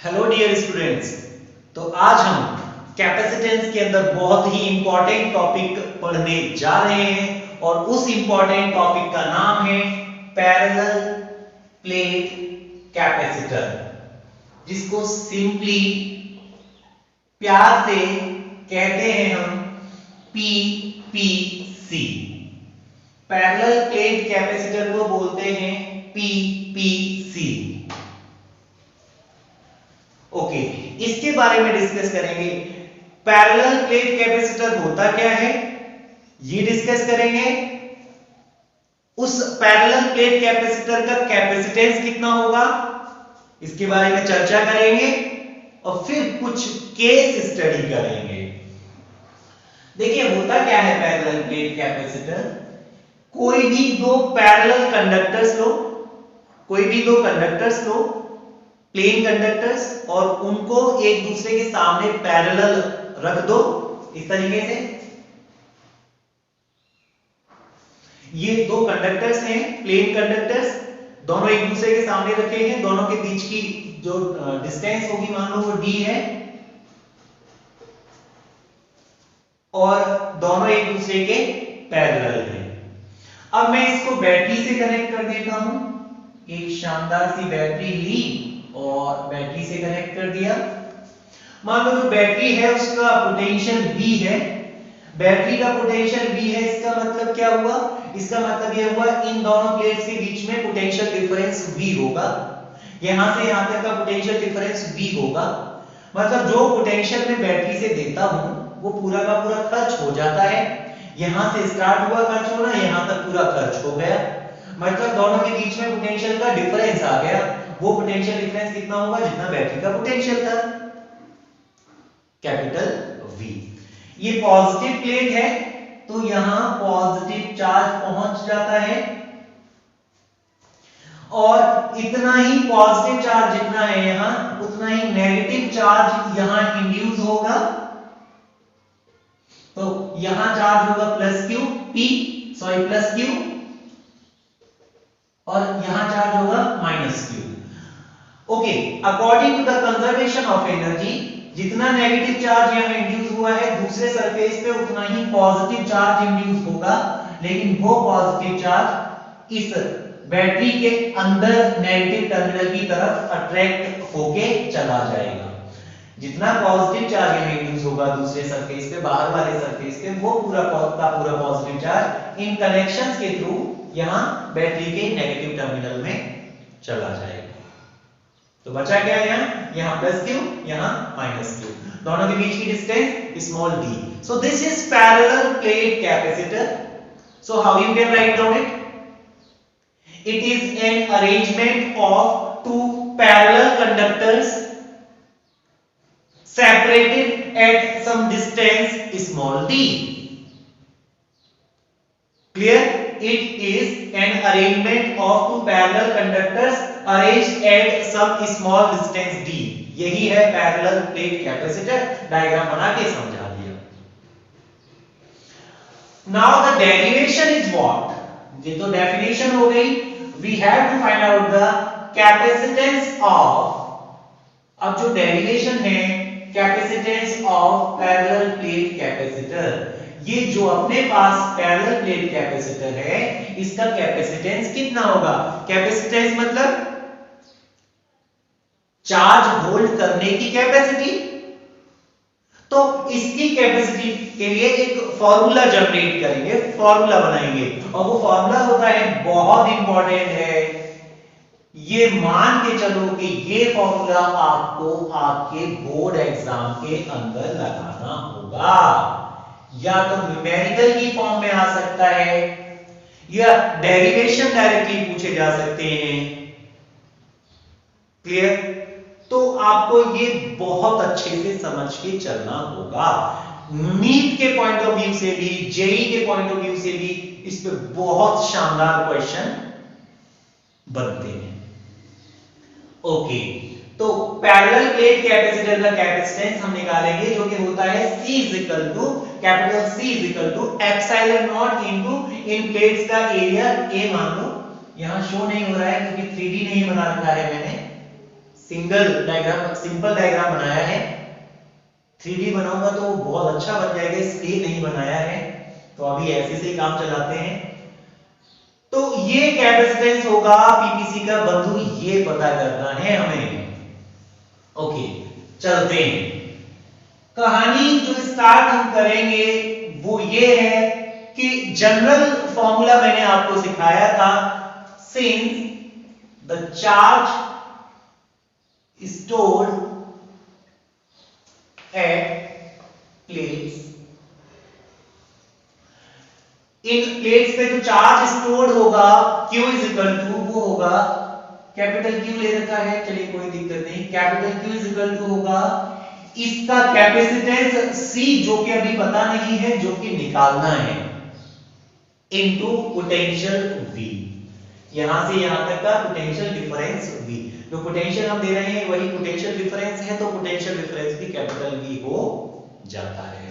Hello dear students. तो आज हम कैपेसिटेंस के अंदर बहुत ही इंपॉर्टेंट टॉपिक पढ़ने जा रहे हैं और उस इंपॉर्टेंट टॉपिक का नाम है पैरेलल प्लेट कैपेसिटर, जिसको सिंपली प्यार से कहते हैं हम पीपीसी। पैरेलल प्लेट कैपेसिटर को बोलते हैं पीपीसी। ओके, इसके बारे में डिस्कस करेंगे। पैरेलल प्लेट कैपेसिटर होता क्या है ये डिस्कस करेंगे। उस पैरेलल प्लेट कैपेसिटर का कैपेसिटेंस कितना होगा इसके बारे में चर्चा करेंगे और फिर कुछ केस स्टडी करेंगे। देखिए होता क्या है पैरेलल प्लेट कैपेसिटर। कोई भी दो पैरेलल कंडक्टर्स लो, कोई भी दो कंडक्टर्स लो, प्लेन कंडक्टर्स, और उनको एक दूसरे के सामने पैरेलल रख दो इस तरीके से। ये दो कंडक्टर्स हैं, प्लेन कंडक्टर्स, दोनों एक दूसरे के सामने रखे हैं। दोनों के बीच की जो डिस्टेंस होगी मान लो वो d है, और दोनों एक दूसरे के पैरेलल हैं। अब मैं इसको बैटरी से कनेक्ट कर देता हूं। एक शानदार सी बैटरी ली और बैटरी से कनेक्ट कर दिया। मान लो जो बैटरी है उसका पोटेंशियल V है, बैटरी का पोटेंशियल V है। इसका मतलब क्या हुआ? इसका मतलब यह हुआ इन दोनों प्लेट्स के बीच में पोटेंशियल डिफरेंस V होगा। यहां से यहां तक का पोटेंशियल डिफरेंस V होगा। मतलब जो पोटेंशियल मैं बैटरी से देता हूं वो पूरा का पूरा खर्च हो जाता है। यहां से स्टार्ट हुआ खर्च होना, यहां तक पूरा खर्च हो गया। मतलब दोनों के बीच में पोटेंशियल का डिफरेंस आ गया। वो पोटेंशियल डिफरेंस कितना होगा जितना बैटरी का पोटेंशियल था, कैपिटल V। ये पॉजिटिव प्लेट है तो यहां पॉजिटिव चार्ज पहुंच जाता है, और इतना ही पॉजिटिव चार्ज जितना है यहां उतना ही नेगेटिव चार्ज यहां इंड्यूस होगा। तो यहां चार्ज होगा प्लस क्यू प्लस क्यू, और यहां चार्ज होगा minus Q. Okay, according to the conservation of energy, जितना नेगेटिव चार्ज यहां इंड्यूस हुआ है दूसरे सरफेस पे उतना ही पॉजिटिव चार्ज इंड्यूस होगा, लेकिन वो पॉजिटिव चार्ज इस बैटरी के अंदर नेगेटिव टर्मिनल की तरफ अट्रैक्ट होके चला जाएगा। जितना पॉजिटिव चार्ज यहां इंड्यूस होगा दूसरे सरफेस पे, बाहर वाले सरफेस पे, वो पूरा का पूरा पॉजिटिव चार्ज इन कनेक्शंस के थ्रू यहां बैटरी के नेगेटिव टर्मिनल में चला जाएगा। तो बचा क्या यहां प्लस क्यू, यहां माइनस क्यू, दोनों के बीच की distance small d। So this is parallel plate capacitor. So how you can write down it? It is an arrangement of two parallel conductors separated at some distance small d. Clear? It is an arrangement of two parallel conductors arranged at some small distance d. यही है parallel plate capacitor. Diagram बना के समझा दिया। Now the derivation is what? ये तो definition हो गई। We have to find out the capacitance of, अब जो डेरिवेशन है capacitance of parallel plate capacitor, ये जो अपने पास पैरेलल प्लेट कैपेसिटर है इसका कैपेसिटेंस कितना होगा? कैपेसिटेंस मतलब चार्ज होल्ड करने की कैपेसिटी। तो इसकी कैपेसिटी के लिए एक फॉर्मूला जनरेट करेंगे, फॉर्मूला बनाएंगे, और वो फॉर्मूला होता है बहुत इंपॉर्टेंट है। ये मान के चलो कि ये फॉर्मूला आपको आपके बोर्ड एग्जाम के अंदर लगाना होगा। या तो न्यूमेरिकल की फॉर्म में आ सकता है या डेरिवेशन डायरेक्टली पूछे जा सकते हैं। क्लियर? तो आपको ये बहुत अच्छे से समझ के चलना होगा। नीट के पॉइंट ऑफ व्यू से भी, जेई के पॉइंट ऑफ व्यू से भी इस पे बहुत शानदार क्वेश्चन बनते हैं। ओके, तो पैरेलल प्लेट कैपेसिटर का कैपेसिटेंस हम निकालेंगे जो कि होता है C capital C epsilon naught into in plates का एरिया A। मान लो यहां शो नहीं हो रहा है क्योंकि 3D नहीं बना रखा है मैंने। सिंपल डायग्राम बनाया है। 3D बनाऊंगा तो बहुत अच्छा बन जाएगा, इसलिए नहीं बनाया है, तो अभी ऐसे से ही काम चलाते हैं। तो ये कैपेसिटेंस होगा पीपीसी का बंधु, ये पता करना है हमें। ओके, चलते हैं। कहानी जो स्टार्ट हम करेंगे वो ये है कि जनरल फॉर्मूला मैंने आपको सिखाया था, since the charge stored at plates, in plates पे जो चार्ज स्टोर्ड होगा Q इज इक्वल टू, वो होगा कैपिटल Q ले रखा है, चलिए कोई दिक्कत नहीं, capital Q is equal to होगा इसका कैपेसिटेंस C जो कि अभी पता नहीं है, जो कि निकालना है, इनटू पोटेंशियल V, यहां से यहां तक का पोटेंशियल डिफरेंस V, जो पोटेंशियल हम दे रहे हैं वही पोटेंशियल डिफरेंस है, तो पोटेंशियल डिफरेंस भी कैपिटल V हो जाता है।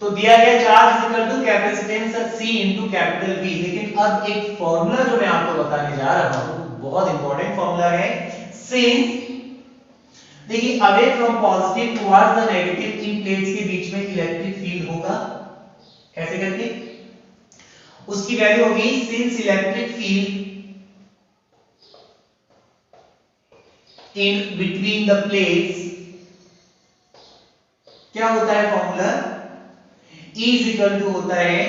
तो दिया गया charge is equal to capacitance C into capital V, लेकिन अब एक फॉर्मूला जो मैं आपको बताने जा रहा हूं बहुत इंपॉर्टेंट फॉर्मूला है, सिंस देखिए away from positive towards the negative, in plates के बीच में इलेक्ट्रिक फील्ड होगा, ऐसे करके उसकी वैल्यू होगी since electric field in between the plates, क्या होता है formula, E is equal to होता है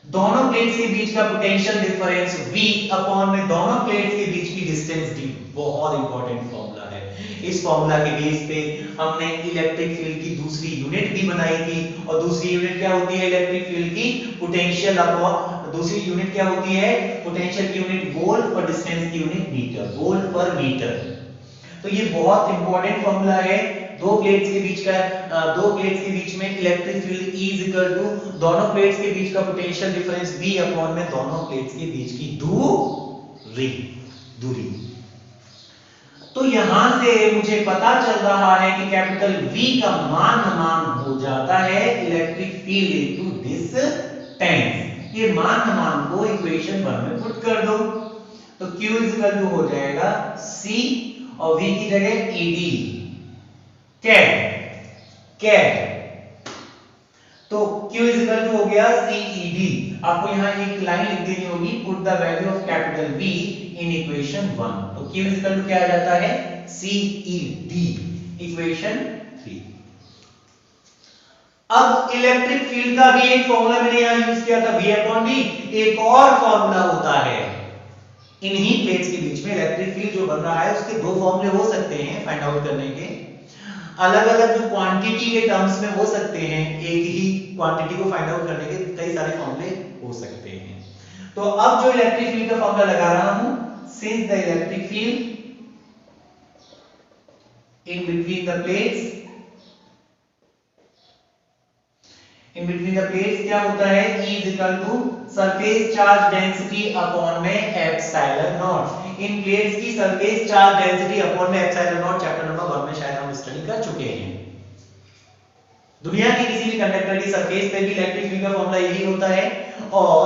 दोनों प्लेट्स के बीच का पोटेंशियल डिफरेंस V अपॉन में दोनों प्लेट्स के बीच की डिस्टेंस D, बहुत इंपॉर्टेंट फॉर्मूला है। इस फॉर्मूला के बेस पे हमने इलेक्ट्रिक फील्ड की दूसरी यूनिट भी बनाई थी, और दूसरी यूनिट क्या होती है इलेक्ट्रिक फील्ड की, पोटेंशियल अपॉन, दूसरी यूनिट क्या होती है, पोटेंशियल की यूनिट वोल्ट और डिस्टेंस की यूनिट मीटर, वोल्ट पर मीटर। तो ये बहुत इंपॉर्टेंट फॉर्मूला है, दो प्लेट्स के बीच में electric field E is equal to दोनों प्लेट्स के बीच का पोटेंशियल डिफरेंस V अपॉन में दोनों प्लेट्स के बीच की दूरी। तो यहां से मुझे पता चल रहा है कि कैपिटल V का मान हो जाता है इलेक्ट्रिक फील्ड इनटू डिस्टेंस। ये मान को इक्वेशन 1 में पुट कर दो, तो Q इज इक्वल टू हो जाएगा C और V की जगह ED कैड, तो Q इज इक्वल टू हो गया CED। आपको यहां एक लाइन लिख देनी होगी, put the value of capital V in equation 1, तो Q इज इक्वल टू क्या आ जाता है CED, इक्वेशन 3। अब इलेक्ट्रिक फील्ड का भी एक फॉर्मूला मैंने यहां यूज किया था, V अपॉन D, एक और फॉर्मूला होता है इन्हीं प्लेट्स के बीच में इलेक्ट्रिक फील्ड जो बन रहा है उसके दो फॉर्मूले हो सकते हैं फाइंड आउट करने के, अलग अलग जो क्वांटिटी के टर्म्स में हो सकते हैं, एक ही क्वांटिटी को फाइंड आउट करने के कई सारे फॉर्मूले हो सकते हैं। तो अब जो इलेक्ट्रिक फील्ड का फॉर्मूला लगा रहा हूं, since the electric field in between the plates क्या होता है, E is equal to surface charge density upon में एप्सिलॉन नॉट, इन प्लेट्स की सरफेस चार्ज डेंसिटी अपॉन में एप्सिलॉन नॉट चैप्टर नंबर 1 में शायद हम स्टडी कर चुके हैं। दुनिया के किसी भी कंडक्टर की सरफेस पे भी इलेक्ट्रिक फील्ड का फॉर्मूला यही होता है, और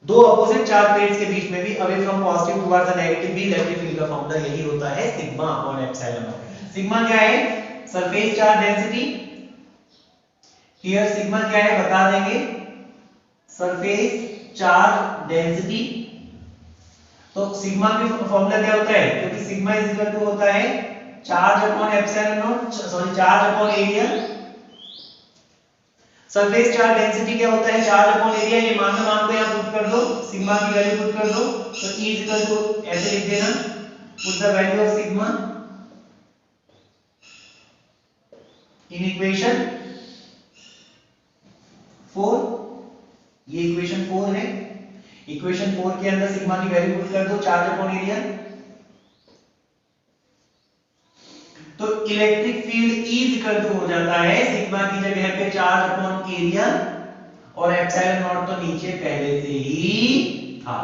दो अपोजिट चार्ज प्लेट्स के बीच में भी away from positive towards the negative भी इलेक्ट्रिक फील्ड का फॉर्मूला यही होता है, sigma upon epsilon not. Sigma क्या है, surface charge density, here sigma क्या है बता देंगे, सरफेस चार्ज डेंसिटी। तो सिग्मा का फॉर्मूला क्या होता है, क्योंकि सिग्मा इज इक्वल टू होता है charge upon epsilon not, sorry charge upon area. Surface charge density क्या होता है, चार्ज अपॉन एरिया, ये मान को यहां पुट कर दो, सिग्मा की वैल्यू पुट कर दो, तो E इज इक्वल टू ऐसे लिख देना, put the value of sigma in equation 4, ये इक्वेशन 4 है, इक्वेशन 4 के अंदर सिग्मा की वैल्यू पुट कर दो, चार्ज अपॉन एरिया। तो electric field E is equal to हो जाता है सिग्मा की जगह पे चार्ज अपॉन एरिया, और एप्सिलॉन नॉट तो नीचे पहले से ही था।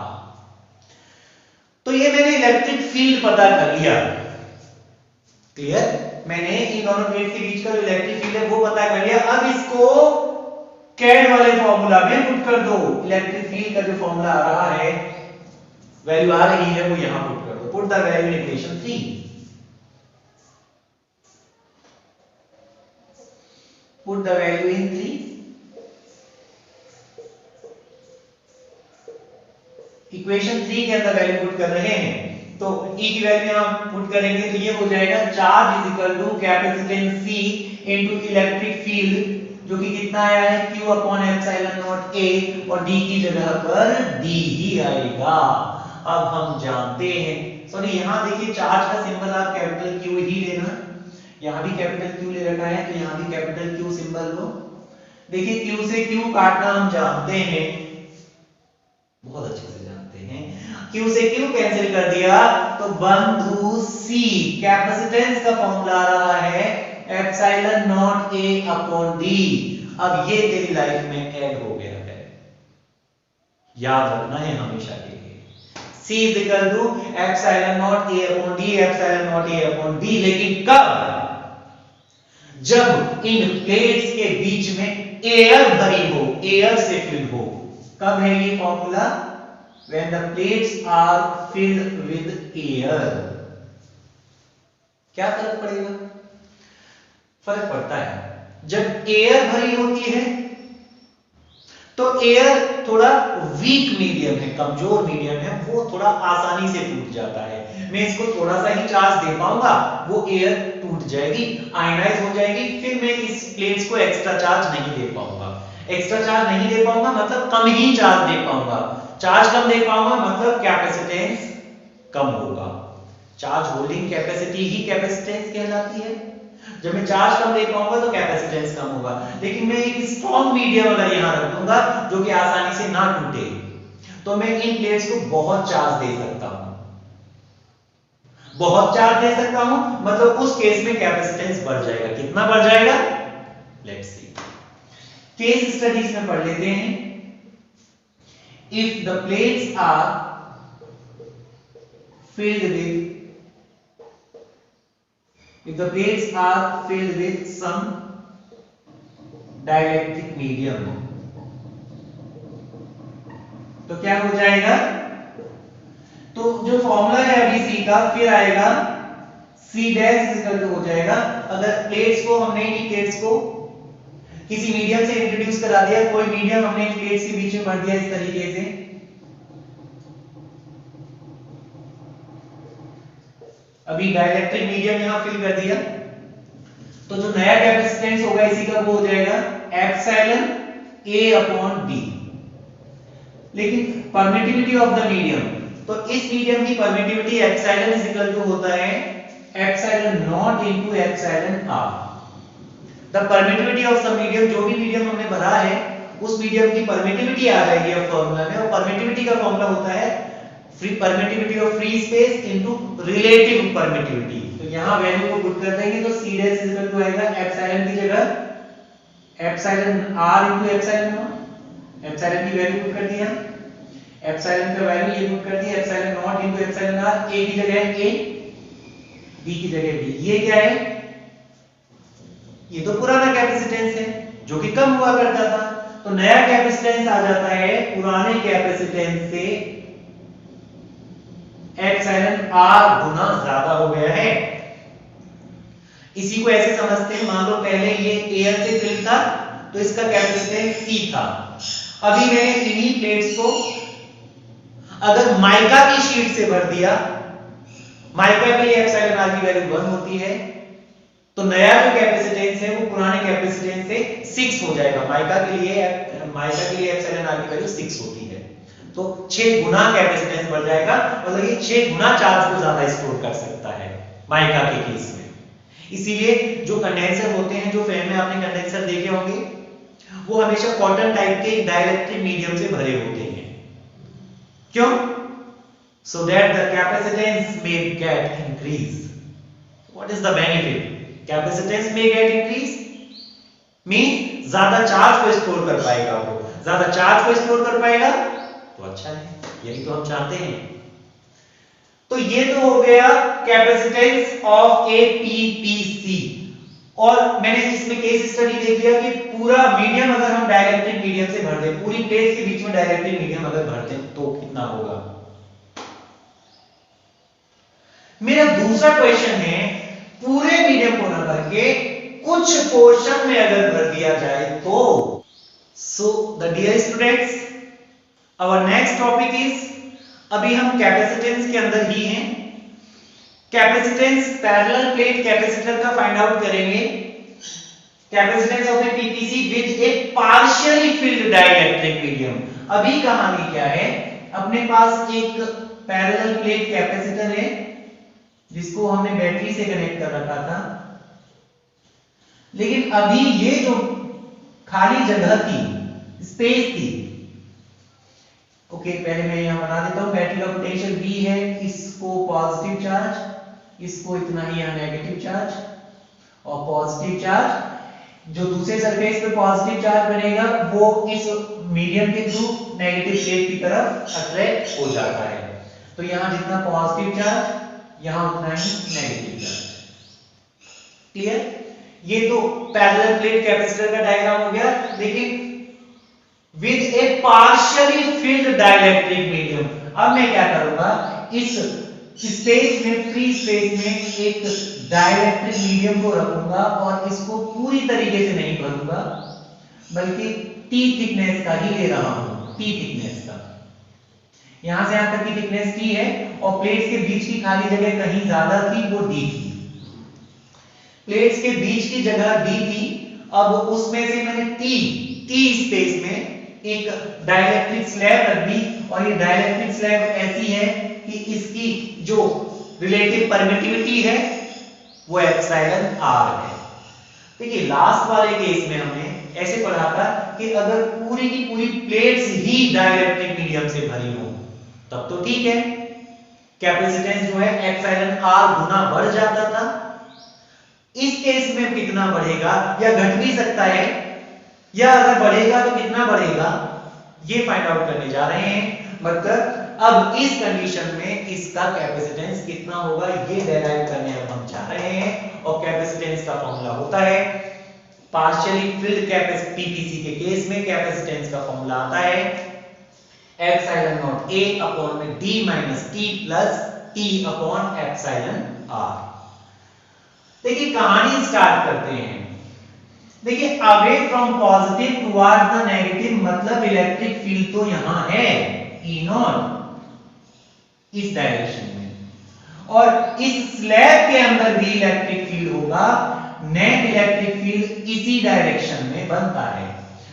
तो ये मैंने इलेक्ट्रिक फील्ड पता कर लिया, क्लियर, मैंने इन दोनों प्लेट्स के बीच का जो इलेक्ट्रिक फील्ड है वो पता कर लिया। अब इसको कैड वाले फॉर्मूला में पुट कर दो, इलेक्ट्रिक फील्ड का जो फॉर्मूला आ रहा है, वैल्यू आ रही है, वो यहां पुट कर दो। Put the value in equation 3. Put the value in 3. Equation 3 के अंदर वैल्यू पुट कर रहे हैं, तो E की वैल्यू यहां पुट करेंगे तो ये हो जाएगा charge is equal to capacitance C into electric field, जो कि कितना आया है Q upon epsilon naught A, और D की जगह पर D ही आएगा. अब हम जानते हैं, सॉरी यहां देखिए चार्ज का सिंबल आप कैपिटल Q ही लेना, यहां भी कैपिटल Q ले रखा है तो यहां भी कैपिटल Q सिंबल लो. देखिए Q से Q काटना हम जानते हैं, बहुत अच्छे से जानते हैं. Q से Q कैंसिल कर दिया तो बंधु C, कैपेसिटेंस का फॉर्मूला आ रहा है epsilon naught A upon D. अब ये तेरी लाइफ में ऐड हो गया है, याद रखना है हमेशा के लिए. C is equal to epsilon naught A upon D, epsilon naught A upon D. लेकिन कब? जब इन प्लेट्स के बीच में एयर भरी हो, एयर से फिल हो. कब है ये formula? when the plates are filled with air. क्या फर्क पड़ेगा? फर्क पड़ता है जब एयर भरी होती है तो एयर थोड़ा वीक मीडियम है, कमजोर मीडियम है, वो थोड़ा आसानी से टूट जाता है. मैं इसको थोड़ा सा ही चार्ज दे पाऊंगा, वो एयर टूट जाएगी, आयनाइज हो जाएगी, फिर मैं इस प्लेट्स को एक्स्ट्रा चार्ज नहीं दे पाऊंगा. एक्स्ट्रा चार्ज नहीं दे पाऊंगा मतलब कम ही चार्ज दे पाऊंगा. चार्ज कम दे पाऊंगा मतलब कैपेसिटेंस कम होगा. चार्ज होल्डिंग कैपेसिटी ही कैपेसिटेंस कहलाती है. जब मैं चार्ज कम दे पाऊंगा तो कैपेसिटेंस कम होगा. लेकिन मैं एक स्ट्रॉन्ग मीडियम अगर यहां रख दूंगा जो कि आसानी से ना टूटे, तो मैं इन प्लेट्स को बहुत चार्ज दे सकता हूं. बहुत चार्ज दे सकता हूं मतलब उस केस में कैपेसिटेंस बढ़ जाएगा. कितना बढ़ जाएगा? Let's see. केस स्टडीज में पढ़ लेते हैं. If the plates are filled with some dielectric medium, तो क्या हो जाएगा? तो जो फॉर्मूला है अभी C का, फिर आएगा C dash is equal to हो जाएगा, अगर प्लेट्स को हमने इन प्लेट्स को किसी मीडियम से इंट्रोड्यूस करा दिया, कोई मीडियम हमने प्लेट्स के बीच में भर दिया इस तरीके से, अभी डाइलेक्ट्रिक मीडियम यहां फिल कर दिया, तो जो नया कैपेसिटेंस होगा इसी का वो हो जाएगा एप्सिलॉन A अपॉन D. लेकिन परमिटिविटी ऑफ द मीडियम, तो इस मीडियम की permittivity epsilon is equal to होता है epsilon naught into epsilon R. The permittivity of the medium, जो भी मीडियम हमने भरा है उस मीडियम की परमिटिविटी आ जाएगी अब फॉर्मूला में, और परमिटिविटी का फॉर्मूला होता है free permittivity of free space into relative permittivity. तो यहां वैल्यू को पुट कर देंगे तो C dash is equal to आएगा एप्सिलॉन की जगह epsilon R into epsilon naught. Epsilon की वैल्यू पुट कर दिया, एप्सिलॉन का वैल्यू ये पुट कर दिया epsilon naught into epsilon R. A की जगह A, B की जगह B. ये क्या है? ये तो पुराना कैपेसिटेंस है जो कि कम हुआ करता था, तो नया कैपेसिटेंस आ जाता है पुराने कैपेसिटेंस से एप्सिलॉन R गुना ज्यादा हो गया है. इसी को ऐसे समझते हैं, मान लो पहले ये एयर से फिल था तो इसका कैपेसिटेंस C था. अभी मैंने इन्हीं प्लेट्स को अगर माइका की शीट से भर दिया, माइका के लिए एप्सिलॉन R की वैल्यू 1 होती है, तो नया जो कैपेसिटेंस है वो पुराने कैपेसिटेंस से 6 हो जाएगा. माइका के लिए एप्सिलॉन R की वैल्यू 6 होती है, तो 6 गुना कैपेसिटेंस बढ़ जाएगा, मतलब ये 6 गुना चार्ज को ज्यादा स्टोर कर सकता है माइका के केस में. इसीलिए जो कंडेंसर होते हैं, जो फैन में आपने कंडेंसर देखे होंगे, वो हमेशा कॉटन टाइप के डाइलेक्ट्रिक मीडियम से भरे होते हैं. क्यों? so that the capacitance may get increased. What is the benefit? Capacitance may get increased means ज्यादा चार्ज को स्टोर कर पाएगा, वो ज्यादा चार्ज को स्टोर कर पाएगा तो अच्छा है, यही तो हम चाहते हैं. तो ये तो हो गया कैपेसिटेंस ऑफ ए पीपीसी. और मैंने इसमें केस स्टडी देख लिया कि पूरा मीडियम अगर हम डाइलेक्ट्रिक मीडियम से भर दें, पूरी प्लेट के बीच में डाइलेक्ट्रिक मीडियम अगर भर दें तो कितना होगा. मेरा दूसरा क्वेश्चन है पूरे मीडियम को ना करके कुछ पोर्शन में अगर भर दिया जाए तो। So the dear students, our next topic is, अभी हम कैपेसिटेंस के अंदर ही हैं। कैपेसिटेंस पैरेलल प्लेट कैपेसिटर का फाइंड आउट करेंगे। Capacitance of a PPC with a partially filled dielectric medium. अभी कहानी क्या है, अपने पास एक पैरेलल प्लेट कैपेसिटर है जिसको हमने बैटरी से कनेक्ट कर रखा था, लेकिन अभी ये जो खाली जगह थी, स्पेस थी, ओके पहले मैं यहां बना देता हूं, बैटरी का पोटेंशियल V है, इसको पॉजिटिव चार्ज, इसको इतना ही यहां नेगेटिव चार्ज, और पॉजिटिव चार्ज जो दूसरे सरफेस पे पॉजिटिव चार्ज बनेगा वो इस मीडियम के थ्रू नेगेटिव प्लेट की तरफ अट्रैक्ट हो जाता है। तो यहां जितना पॉजिटिव चार्ज यहां उतना ही नेगेटिव चार्ज। क्लियर? ये तो पैरेलल प्लेट कैपेसिटर का डायग्राम हो गया, लेकिन with a partially filled dielectric medium. अब मैं क्या करूंगा, इस स्पेस में, फ्री स्पेस में एक डाइइलेक्ट्रिक मीडियम को रखूंगा और इसको पूरी तरीके से नहीं भरूंगा, बल्कि T थिकनेस का ही ले रहा हूं, T थिकनेस का। यहां से यहां तक की थिकनेस T है और प्लेट्स के बीच की खाली जगह कहीं ज्यादा थी, वो D थी। प्लेट्स के बीच की जगह D थी, अब उसमें से मैंने T स्पेस में एक डाइइलेक्ट्रिक स्लैब रख दी, और ये डाइइलेक्ट्रिक स्लैब ऐसी है कि इसकी जो रिलेटिव परमिटिविटी है वो एप्सिलॉन r है। देखिए लास्ट वाले केस में हमने ऐसे पढ़ा था कि अगर पूरी की पूरी प्लेट्स ही डाइइलेक्ट्रिक मीडियम से भरी हो तब तो ठीक है, कैपेसिटेंस जो है एप्सिलॉन r गुना बढ़ जाता था। इस केस में कितना बढ़ेगा या घट भी सकता है, या अगर बढ़ेगा तो कितना बढ़ेगा, ये फाइंड आउट करने जा रहे हैं। मतलब अब इस कंडीशन में इसका कैपेसिटेंस कितना होगा ये डेराइव करने अब हम चाह रहे हैं, और कैपेसिटेंस का फॉर्मूला होता है, पार्शियली फिल्ड कैपेसिटी पीपीसी के केस में कैपेसिटेंस का फॉर्मूला आता है एप्सिलॉन नॉट a अपॉन में d minus t plus t upon epsilon r। देखिए कहानी स्टार्ट करते हैं। देखिए away from positive towards the negative, मतलब इलेक्ट्रिक फील्ड तो यहां है E नॉट इस डायरेक्शन में, और इस स्लैब के अंदर भी इलेक्ट्रिक फील्ड होगा। नेट इलेक्ट्रिक फील्ड इसी डायरेक्शन में बनता है,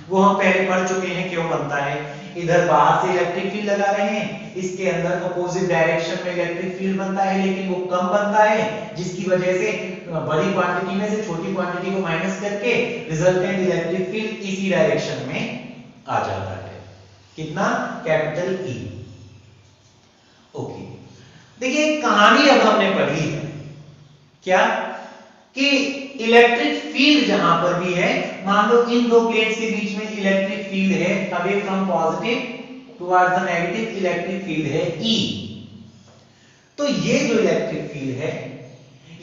वो हम पहले पढ़ चुके हैं क्यों बनता है। इधर बाहर से इलेक्ट्रिक फील्ड लगा रहे हैं, इसके अंदर अपोजिट डायरेक्शन में इलेक्ट्रिक फील्ड बनता है, लेकिन वो कम बनता है, जिसकी वजह से बड़ी क्वांटिटी में से छोटी क्वांटिटी को माइनस करके रिजल्टेंट इलेक्ट्रिक फील्ड इसी डायरेक्शन में आ जाता है। कितना? Capital E। ओके, देखिए कहानी अब हमने पढ़ी है क्या, कि इलेक्ट्रिक फील्ड जहां पर भी है, मान लो इन दो प्लेट्स के बीच में इलेक्ट्रिक फील्ड है, away from positive towards the negative electric field है E। तो ये जो इलेक्ट्रिक फील्ड है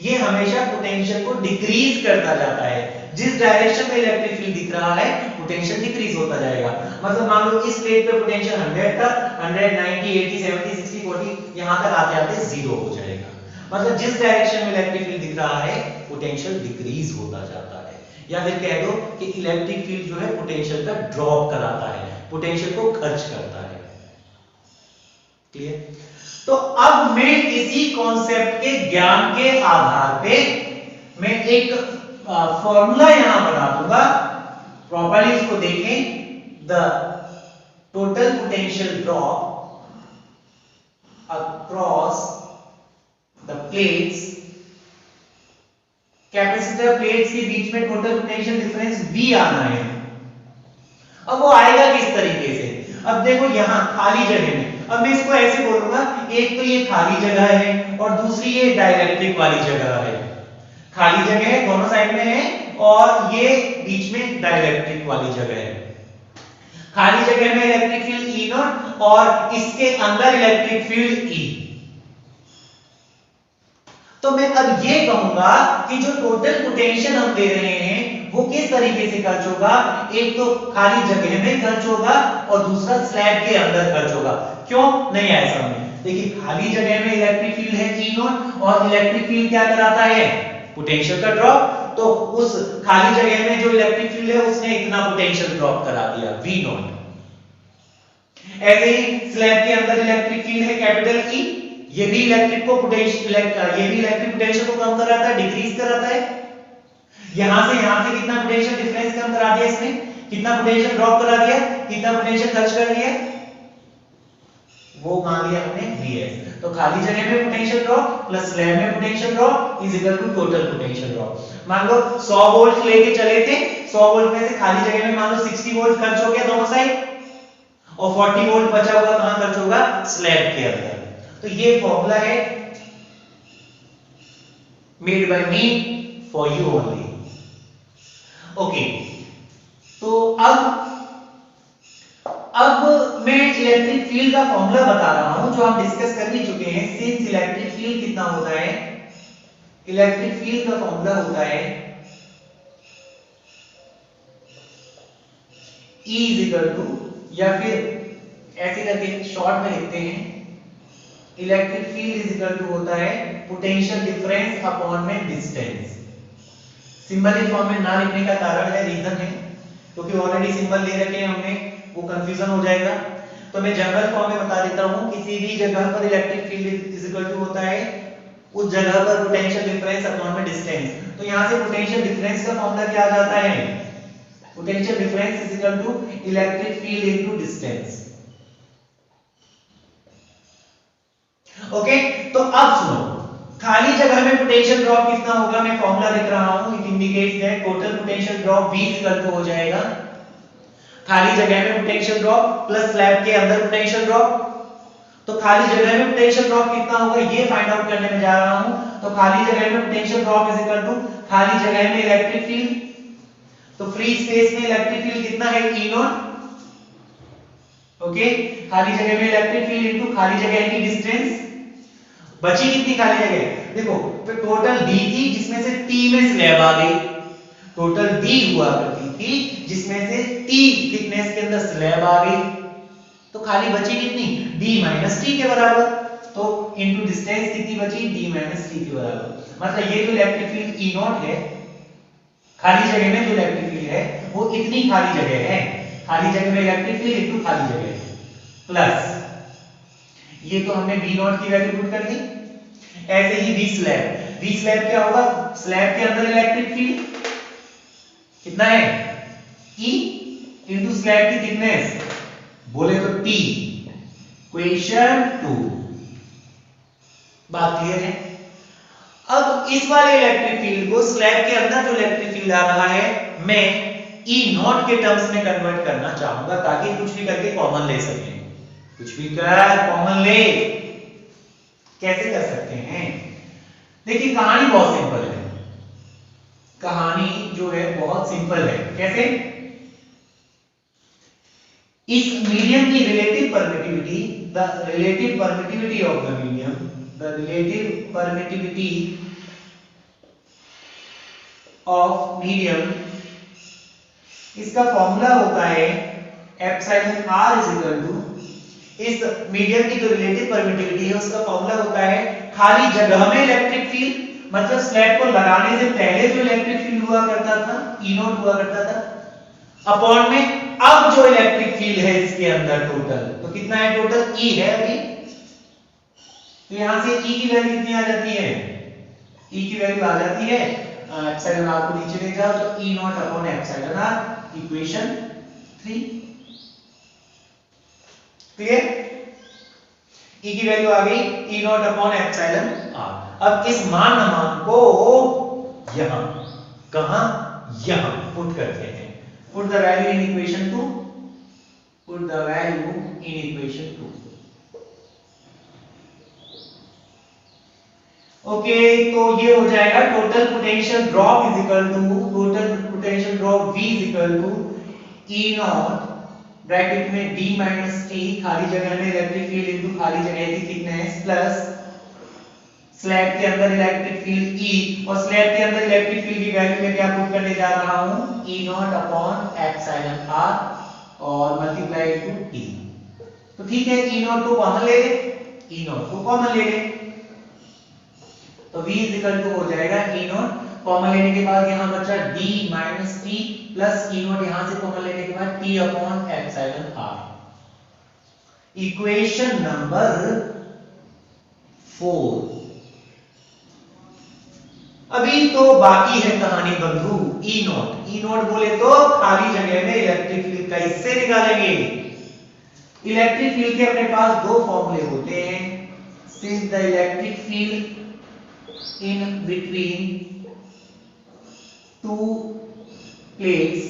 ये हमेशा पोटेंशियल को डिक्रीज करता जाता है। जिस डायरेक्शन में इलेक्ट्रिक फील्ड दिख रहा है पोटेंशियल डिक्रीज होता जाएगा। मतलब मान लो इस प्लेट पे पोटेंशियल 100 था, 100, 90, 80, 70, 60, 40 यहां तक आते आते 0 हो जाएगा। मतलब जिस डायरेक्शन में इलेक्ट्रिक फील्ड दिख रहा है पोटेंशियल डिक्रीज होता जाता है, या फिर कह दो कि इलेक्ट्रिक फील्ड जो है पोटेंशियल का ड्रॉप कराता है, पोटेंशियल को खर्च करता है। क्लियर? तो अब मैं इसी कॉन्सेप्ट के ज्ञान के आधार पे मैं एक फॉर्मूला यहां बना दूंगा, प्रॉपर्ली इसको देखें। The total potential drop across the plates, capacitor plates के बीच में टोटल पोटेंशियल डिफरेंस V आना है। अब वो आएगा किस तरीके से? अब देखो यहां खाली जगह में, अब मैं इसको ऐसे बोलूंगा, एक तो ये खाली जगह है और दूसरी ये डाइइलेक्ट्रिक वाली जगह है। खाली जगह है दोनों साइड में है और ये बीच में डाइइलेक्ट्रिक वाली जगह है। खाली जगह में इलेक्ट्रिक फील्ड E नॉट और इसके अंदर इलेक्ट्रिक फील्ड E। तो मैं अब ये कहूंगा कि जो टोटल पोटेंशियल हम दे रहे हैं वो किस तरीके से खर्च होगा, एक तो खाली जगह में खर्च होगा और दूसरा स्लैब के अंदर खर्च होगा। क्यों नहीं आया समझ में? देखिए खाली जगह में इलेक्ट्रिक फील्ड है E नॉट और इलेक्ट्रिक फील्ड क्या कराता है, पोटेंशियल का ड्रॉप। तो उस खाली जगह में जो इलेक्ट्रिक फील्ड है उसने इतना पोटेंशियल ड्रॉप करा दिया V नॉट। ऐसे ही स्लैब के अंदर इलेक्ट्रिक फील्ड है कैपिटल E, ये भी इलेक्ट्रिक पोटेंशियल को कम कराता है, डिक्रीज कराता है। यहां से कितना पोटेंशियल डिफरेंस कम करा दिया इसने, कितना पोटेंशियल ड्रॉप करा दिया, कितना पोटेंशियल खर्च कर दिया, वो मान लिया हमने Vs। तो खाली जगह में पोटेंशियल ड्रॉप प्लस स्लैब में potential drop is equal to total potential drop. मान लो 100 वोल्ट लेके चले थे, 100 वोल्ट में से खाली जगह में मान लो 60 वोल्ट खर्च हो गया दोनों साइड, और 40 वोल्ट बचा हुआ कहां खर्च होगा, स्लैब के अंदर। तो ये फॉर्मूला है made by me for you only. Okay, तो अब मैं इलेक्ट्रिक फील्ड का फॉर्मूला बता रहा हूं जो हम डिस्कस कर ही चुके हैं। सिंस इलेक्ट्रिक फील्ड कितना होता है, इलेक्ट्रिक फील्ड का फॉर्मूला होता है E इज इक्वल टू, या फिर ऐसे करके शॉर्ट में लिखते हैं, electric field is equal to होता है पोटेंशियल डिफरेंस अपॉन में डिस्टेंस। सिंबल इस फॉर्म में ना लिखने का कारण है, रीजन है क्योंकि ऑलरेडी सिंबल ले रखे हैं हमने, वो कंफ्यूजन हो जाएगा। तो मैं जनरल फॉर्म में बता देता हूं, किसी भी जगह पर electric field is equal to होता है उस जगह पर पोटेंशियल डिफरेंस अपॉन में डिस्टेंस। तो यहां से पोटेंशियल डिफरेंस का फॉर्मूला क्या आ जाता है, potential difference is equal to electric field into distance. Okay, तो अब सुनो, खाली जगह में पोटेंशियल ड्रॉप कितना होगा, मैं फॉर्मूला लिख रहा हूं, it indicates that total potential drop V equal to हो जाएगा खाली जगह में पोटेंशियल ड्रॉप प्लस स्लैब के अंदर पोटेंशियल ड्रॉप। तो खाली जगह में पोटेंशियल ड्रॉप कितना होगा ये फाइंड आउट करने में जा रहा हूं। तो खाली जगह में potential drop is equal to खाली जगह में इलेक्ट्रिक फील्ड, तो फ्री स्पेस में इलेक्ट्रिक फील्ड कितना है E नॉट। ओके, खाली जगह में इलेक्ट्रिक फील्ड इनटू खाली जगह की डिस्टेंस। बची कितनी खाली जगह, देखो तो टोटल D थी जिसमें से T में स्लैब आ गई, टोटल D हुआ करती थी जिसमें से T थिकनेस के अंदर स्लैब आ गई, तो खाली बची कितनी, D माइनस T के बराबर। तो इनटू डिस्टेंस कितनी बची, D माइनस T के बराबर। मतलब ये जो इलेक्ट्रिक फील्ड E नॉट है, खाली जगह में जो इलेक्ट्रिक फील्ड है वो इतनी खाली जगह है, खाली जगह में इलेक्ट्रिक फील्ड इनटू खाली जगह प्लस ये तो हमने V नॉट की वैल्यू पुट कर दी। ऐसे ही V स्लैब क्या होगा, स्लैब के अंदर इलेक्ट्रिक फील्ड कितना है E इनटू स्लैब की थिकनेस, बोले तो T। क्वेश्चन 2, बात क्लियर है। अब इस वाले इलेक्ट्रिक फील्ड को स्लैब के अंदर जो इलेक्ट्रिक फील्ड आ रहा है मैं E नॉट के टर्म्स में कन्वर्ट करना चाहूंगा ताकि कुछ भी करके कॉमन ले सकें। कुछ भी कर कॉमन ले, कैसे कर सकते हैं, देखिए कहानी बहुत सिंपल है, कहानी जो है बहुत सिंपल है। कैसे, इस मीडियम की relative permittivity, the relative permittivity of the medium, the relative permittivity of medium, इसका फॉर्मूला होता है epsilon r is equal to, इस मीडियम की जो रिलेटिव परमिटिविटी है उसका फॉर्मूला होता है खाली जगह में इलेक्ट्रिक फील्ड, मतलब स्लैब को लगाने से पहले जो इलेक्ट्रिक फील्ड हुआ करता था E नॉट हुआ करता था, अपॉन में अब जो इलेक्ट्रिक फील्ड है इसके अंदर टोटल, तो कितना है टोटल E है अभी, तो यहां से E की वैल्यू कितनी आ जाती है, E की वैल्यू आ जाती है एप्सिलॉन r को नीचे ले जाओ तो E not upon epsilon r, equation 3। Clear, E की वैल्यू आ गई E not upon epsilon r। अब इस मान को यहां, कहां, यहां पुट करते हैं, put the value in equation 2, put the value in equation 2। Okay, तो ये हो जाएगा total potential drop is equal to, total potential drop V is equal to E naught bracket में D माइनस T खाली जगह में इलेक्ट्रिक फील्ड इनटू खाली जगह की थिकनेस प्लस स्लैब के अंदर इलेक्ट्रिक फील्ड E, और स्लैब के अंदर इलेक्ट्रिक फील्ड की वैल्यू मैं क्या पुट करने जा रहा हूं, E not upon epsilon r और मल्टीप्लाई इनटू T। तो ठीक है, E नॉट को कॉमन ले ले, ई नॉट को कॉमन ले लें, तो v इज इक्वल टू हो जाएगा ई नॉट, कॉमन लेने के बाद यहां बचा d minus T plus E not, यहां से कॉमन लेने के बाद t upon epsilon r। Equation number 4। अभी तो बाकी है कहानी बंधु ई नॉट। ई नॉट बोले तो खाली जगह में इलेक्ट्रिक फील्ड का इससे निकालेंगे। इलेक्ट्रिक फील्ड के अपने पास दो फॉर्मूले होते हैं। Since the electric field in between two plates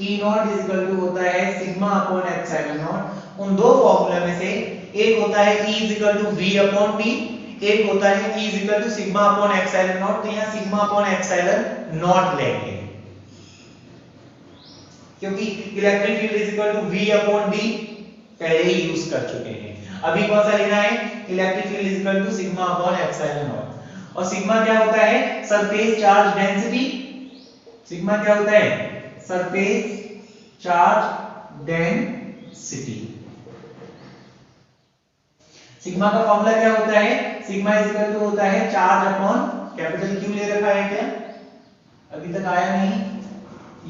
E naught is equal to होता है सिग्मा अपॉन एप्सिलॉन नॉट। उन दो फॉर्मूला में से एक होता है E is equal to V upon T, एक होता है E is equal to sigma upon epsilon naught. तो यहां सिग्मा अपॉन एप्सिलॉन नॉट लेंगे क्योंकि electric field is equal to V upon D पहले ही यूज कर चुके हैं। अभी कौन सा लेना है? Electric field is equal to sigma upon epsilon naught. और सिग्मा क्या होता है? Surface charge density. सिग्मा क्या होता है? Surface charge density. सिग्मा का फॉर्मूला क्या होता है? सिग्मा इज इक्वल टू होता है चार्ज अपॉन कैपिटल Q ले रखा है क्या? अभी तक आया नहीं।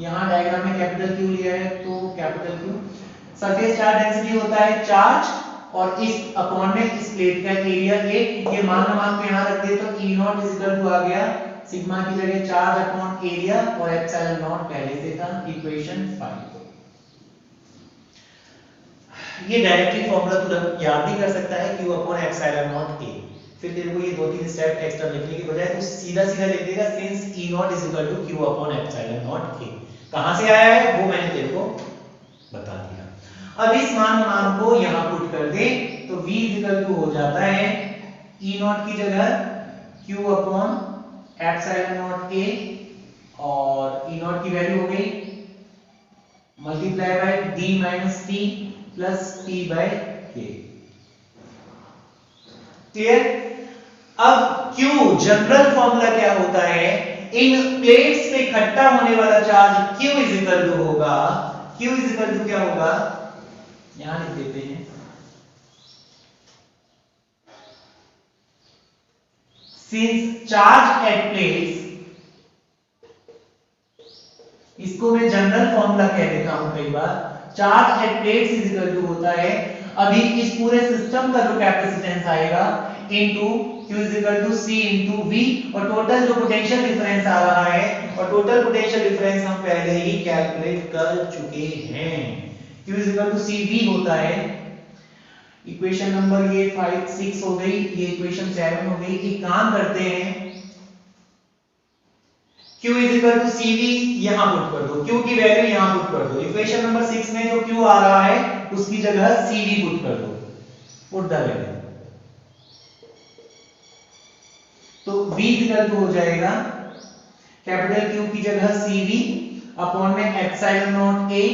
यहां डायग्राम में कैपिटल Q लिया है तो capital Q। Surface charge density होता है चार्ज और इस अपॉन में इस प्लेट का एरिया A। ये मान को यहां रख दे तो E not is equal to आ गया सिग्मा की जगह चार्ज अपॉन एरिया और एप्सिलॉन नॉट पहले से था, इक्वेशन 5। ये डायरेक्टली फॉर्मूला तुरंत याद भी कर सकता है Q upon epsilon naught A। फिर तेरे को ये दो तीन स्टेप एक्स्ट्रा लिखने की बजाय तू सीधा सीधा लिख देगा since E not is equal to Q upon epsilon naught A। कहां से आया है वो मैंने तेरे को बता दिया। अब इस मान को यहां पुट कर दे तो V इज इक्वल टू हो जाता है E नॉट की जगह Q upon epsilon naught A और E नॉट की वैल्यू हो गई multiply by D minus T plus P by K। Clear? अब Q जनरल फॉर्मूला क्या होता है? इन प्लेट्स पे इकट्ठा होने वाला charge Q is equal to होगा, Q इज इक्वल टू क्या होगा? यहां लिख देते हैं सिंस चार्ज एट प्लेट्स, इसको मैं जनरल फॉर्मूला कह देता हूं कई बार। Charge at plates is equal to होता है अभी इस पूरे सिस्टम का जो कैपेसिटेंस आएगा into Q is equal to C into V और टोटल जो पोटेंशियल डिफरेंस आ रहा है और टोटल पोटेंशियल डिफरेंस हम पहले ही कैलकुलेट कर चुके हैं। Q is equal to CV होता है, इक्वेशन नंबर ये 5 6 हो गई, ये इक्वेशन 7 हो गई। एक काम करते हैं Q is equal to CV यहां पुट कर दो, Q की वैल्यू यहां पुट कर दो। इक्वेशन नंबर 6 में जो Q आ रहा है उसकी जगह CV पुट कर दो, पुट द वैल्यू। तो V इज इक्वल टू हो जाएगा कैपिटल Q की जगह CV अपॉन में एप्सिलॉन नॉट A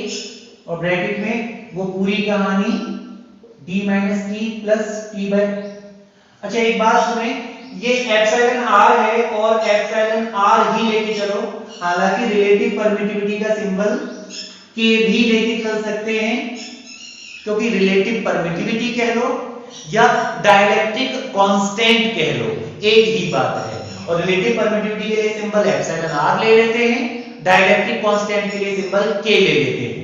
और ब्रैकेट में वो पूरी कहानी D minus T plus T by. अच्छा एक बात सुने, ये एप्सिलॉन R है और एप्सिलॉन R ही लेके चलो। हालांकि रिलेटिव परमिटिविटी का सिंबल K भी लेके चल सकते हैं क्योंकि रिलेटिव परमिटिविटी कह लो या डाइलेक्ट्रिक कांस्टेंट कह लो एक ही बात है। और रिलेटिव परमिटिविटी के लिए सिंबल एप्सिलॉन R ले लेते हैं, डाइलेक्ट्रिक कांस्टेंट के लिए सिंबल K ले लेते हैं।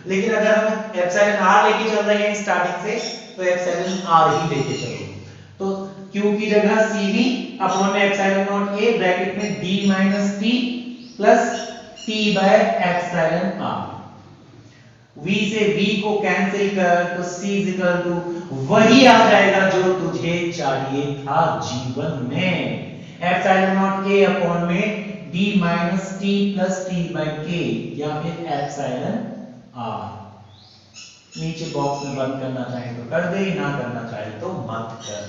लेकिन अगर हम एप्सिलॉन R लेके चल रहे हैं स्टार्टिंग से तो एप्सिलॉन R ही लेके चलो। तो Q की जगह CV अपॉन में एप्सिलॉन नॉट A ब्रैकेट में D minus T plus T by epsilon R। V से V को कैंसिल कर तो C इज इक्वल टू वही आ जाएगा जो तुझे चाहिए था जीवन में, एप्सिलॉन नॉट A अपॉन में D minus T plus T by K या फिर एप्सिलॉन R। नीचे बॉक्स में बंद करना चाहे तो कर दे, ना करना चाहे तो मत कर,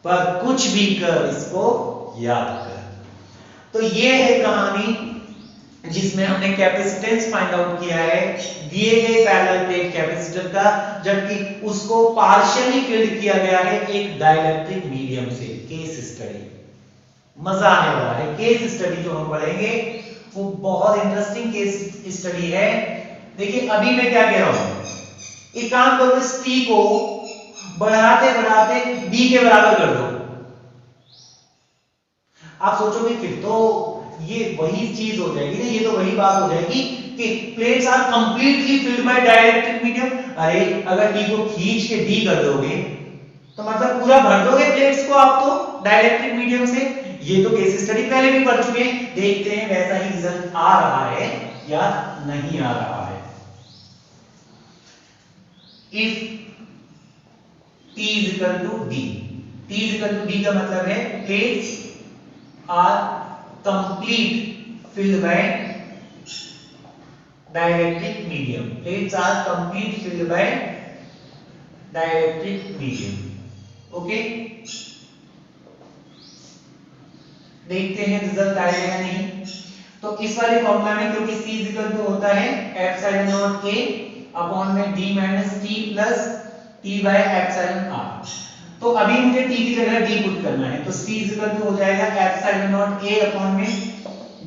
पर कुछ भी कर इसको याद कर। तो ये है कहानी जिसमें हमने कैपेसिटेंस फाइंड आउट किया है दिए गए पैरेलल प्लेट कैपेसिटर का, जबकि उसको पार्शियली फिल्ड किया गया है एक डाइलेक्ट्रिक मीडियम से। केस स्टडी मजा आने वाला है। केस स्टडी जो हम पढ़ेंगे वो बहुत इंटरेस्टिंग केस स्टडी है। देखिए अभी मैं क्या कह रहा हूं, एक काम करो इस T को बढ़ाते बढ़ाते d के बराबर कर दो। आप सोचोगे फिर तो ये वही चीज हो जाएगी ना, ये तो वही बात हो जाएगी कि plates are completely filled by dielectric medium. अरे अगर d को खींच के d कर दोगे तो मतलब पूरा भर दोगे प्लेट्स को आप तो डाइलेक्ट्रिक मीडियम से। ये तो केस स्टडी पहले भी पढ़ चुके हैं, देखते हैं वैसा ही रिजल्ट आ रहा है या नहीं आ रहा है। If T is equal to D, T is equal to D का मतलब है plates are complete filled by dielectric medium, plates are complete filled by dielectric medium. Okay, देखते हैं रिजल्ट आएगा या नहीं। तो इस वाले फॉर्मूला में क्योंकि C इज इक्वल टू होता है एप्सिलॉन नॉट A अपॉन में D minus T plus T by epsilon R, तो अभी मुझे T की जगह D पुट करना है, तो C इज इक्वल टू हो जाएगा एप्सिलॉन नॉट A अपॉन में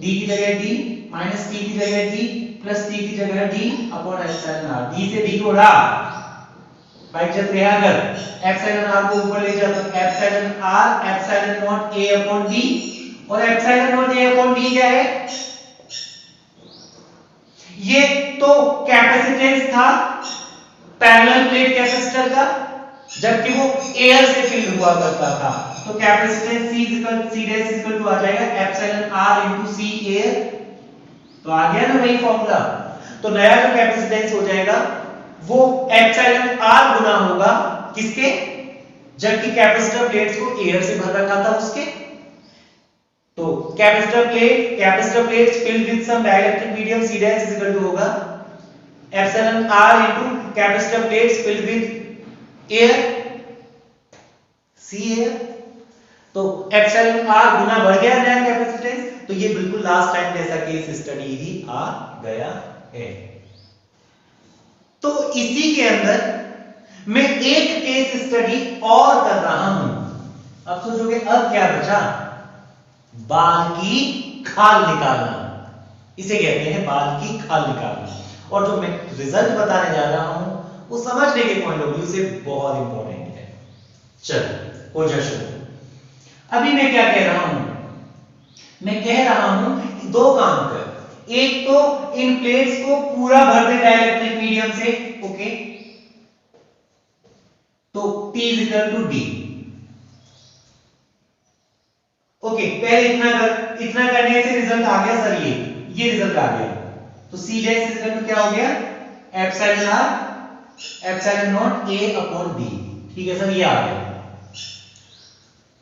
D की जगह D माइनस T की जगह D प्लस T की जगह D upon epsilon R। D से D को उड़ा भाई जब तैयार कर एप्सिलॉन R को ऊपर ले जा, तो epsilon R epsilon naught A upon D, और epsilon naught A upon D क्या है? ये तो कैपेसिटेंस था पैरेलल प्लेट कैपेसिटर का, जबकि वो एयर से फिल हुआ करता था, तो capacitance C dash equal to आ जाएगा epsilon R into C air. तो आ गया ना वही फॉर्मूला। तो नया जो कैपेसिटेंस हो जाएगा वो एप्सिलॉन R गुना होगा किसके, जबकि कैपेसिटर प्लेट्स को एयर से भर रखा था उसके। तो capacitor plates filled with some dielectric medium C dash is equal to होगा epsilon R into capacitor plates filled with air C air. तो एप्सिलॉन R गुना बढ़ गया नया कैपेसिटेंस, तो ये बिल्कुल लास्ट टाइम जैसा केस स्टडी ही आ गया है। तो इसी के अंदर मैं एक केस स्टडी और कर रहा हूं। अब सोचोगे अब क्या बचा, बाल की खाल निकालना, इसे कहते हैं बाल की खाल निकालना। और जो मैं रिजल्ट बताने जा रहा हूं वो समझने के पॉइंट ऑफ व्यू से बहुत इंपॉर्टेंट है। चल हो जा शुरू। अभी मैं क्या कह रहा हूं, मैं कह रहा हूं कि दो काम कर, एक तो इन प्लेट्स को पूरा भर दे डाइलेक्ट्रिक मीडियम से, ओके, तो T is equal to D। Okay, पहले इतना करने से रिजल्ट आ गया सर, ये रिजल्ट आ गया। तो C dash is equal to क्या हो गया epsilon R epsilon naught A upon D। ठीक है सर, ये आ गया।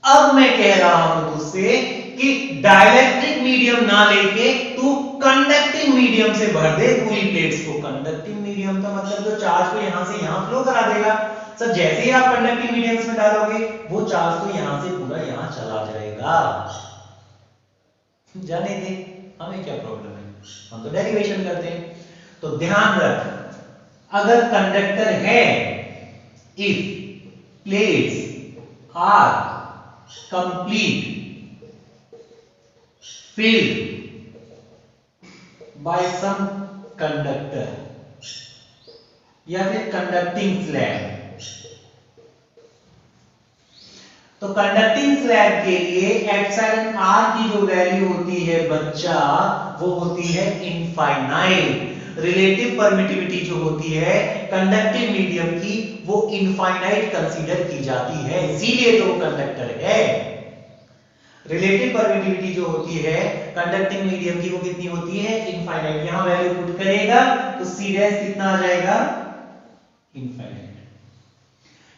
अब मैं कह रहा हूं तुझसे कि डाइलेक्ट्रिक मीडियम ना लेके तू कंडक्टिंग मीडियम से भर दे पूरी प्लेट्स को। कंडक्टिंग मीडियम का मतलब जो चार्ज को यहां से यहां फ्लो करा देगा। सर जैसे ही आप कंडक्टिंग मीडियम में डालोगे वो चार्ज तो यहां से पूरा यहां चला जाएगा। जाने दे, हमें क्या प्रॉब्लम है, हम तो डेरिवेशन करते हैं। तो ध्यान रख, अगर कंडक्टर है, if plates are complete filled by some conductor या फिर कंडक्टिंग स्लैब, तो कंडक्टिंग स्लैब के लिए एप्सिलॉन R की जो वैल्यू होती है बच्चा, वो होती है इनफाइनाइट। रिलेटिव परमिटिविटी जो होती है कंडक्टिव मीडियम की, वो इनफाइनाइट कंसीडर की जाती है, इसीलिए तो वो कंडक्टर है। रिलेटिव परमिटिविटी जो होती है कंडक्टिंग मीडियम की, वो कितनी होती है, इनफाइनाइट। यहां वैल्यू पुट करेगा तो C डैश कितना आ जाएगा, इनफाइनाइट।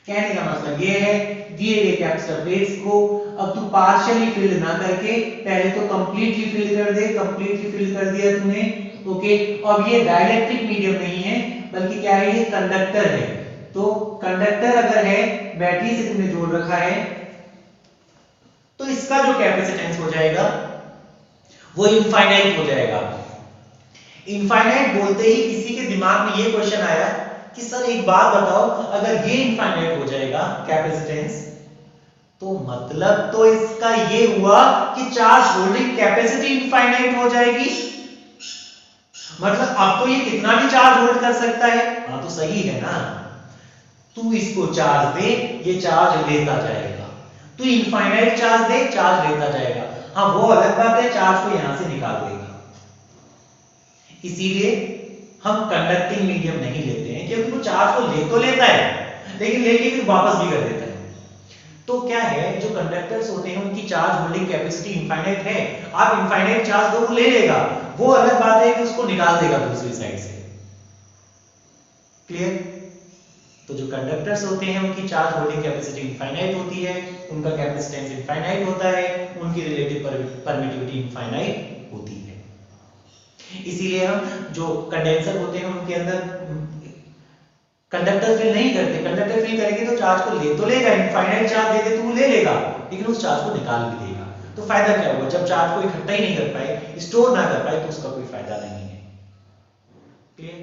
कहने का मतलब ये है, दिए गए कैपेसिटर प्लेट्स को अब तू पार्शियली फिल ना करके पहले तो कंप्लीटली फिल कर दे। कंप्लीटली फिल कर दिया तूने, ओके। अब ये डाइलेक्ट्रिक मीडियम नहीं है बल्कि क्या है, ये कंडक्टर है। तो कंडक्टर अगर है, बैटरी से तूने जोड़ रखा है, तो इसका जो कैपेसिटेंस हो जाएगा वो इनफाइनाइट हो जाएगा। इनफाइनाइट बोलते ही किसी के दिमाग में ये क्वेश्चन आया कि सर एक बात बताओ, अगर ये इनफाइनाइट हो जाएगा कैपेसिटेंस, तो मतलब तो इसका ये हुआ कि चार्ज होल्डिंग कैपेसिटी इनफाइनाइट हो जाएगी। मतलब अब तो ये कितना भी चार्ज होल्ड कर सकता है। हाँ तो सही है ना। तू इसको चार्ज दे, ये चार्ज लेता जाएगा। तू इनफाइनाइट चार्ज दे, चार्ज लेता जाएगा। हाँ वो अलग बात है, चार्ज को यहां से निकाल देगा। इसीलिए हम कंडक्टिंग मीडियम नहीं लेते हैं, क्योंकि वो चार्ज को ले तो लेता है लेकिन लेके फिर वापस भी कर देता है। तो क्या है, जो कंडक्टर्स होते हैं उनकी चार्ज होल्डिंग कैपेसिटी इनफाइनाइट है। आप इनफाइनाइट चार्ज दो, वो ले लेगा। वो अलग बात है कि उसको निकाल देगा दूसरी साइड से। क्लियर? तो जो कंडक्टर्स होते हैं उनकी चार्ज होल्डिंग कैपेसिटी इनफाइनाइट होती है, उनका कैपेसिटेंस इनफाइनाइट होता है, उनकी रिलेटिव परमिटिविटी इनफाइनाइट होती है। इसीलिए हम जो कंडेंसर होते हैं उनके अंदर कंडक्टर फिल नहीं करते। कंडक्टर फिल करेंगे तो चार्ज को ले तो लेगा, इनफाइनाइट चार्ज दे दे तो ले लेगा, लेकिन उस चार्ज को निकाल भी देगा। तो फायदा क्या होगा? जब चार्ज को इकट्ठा ही नहीं कर पाए, स्टोर ना कर पाए, तो उसका कोई फायदा नहीं है। क्लियर?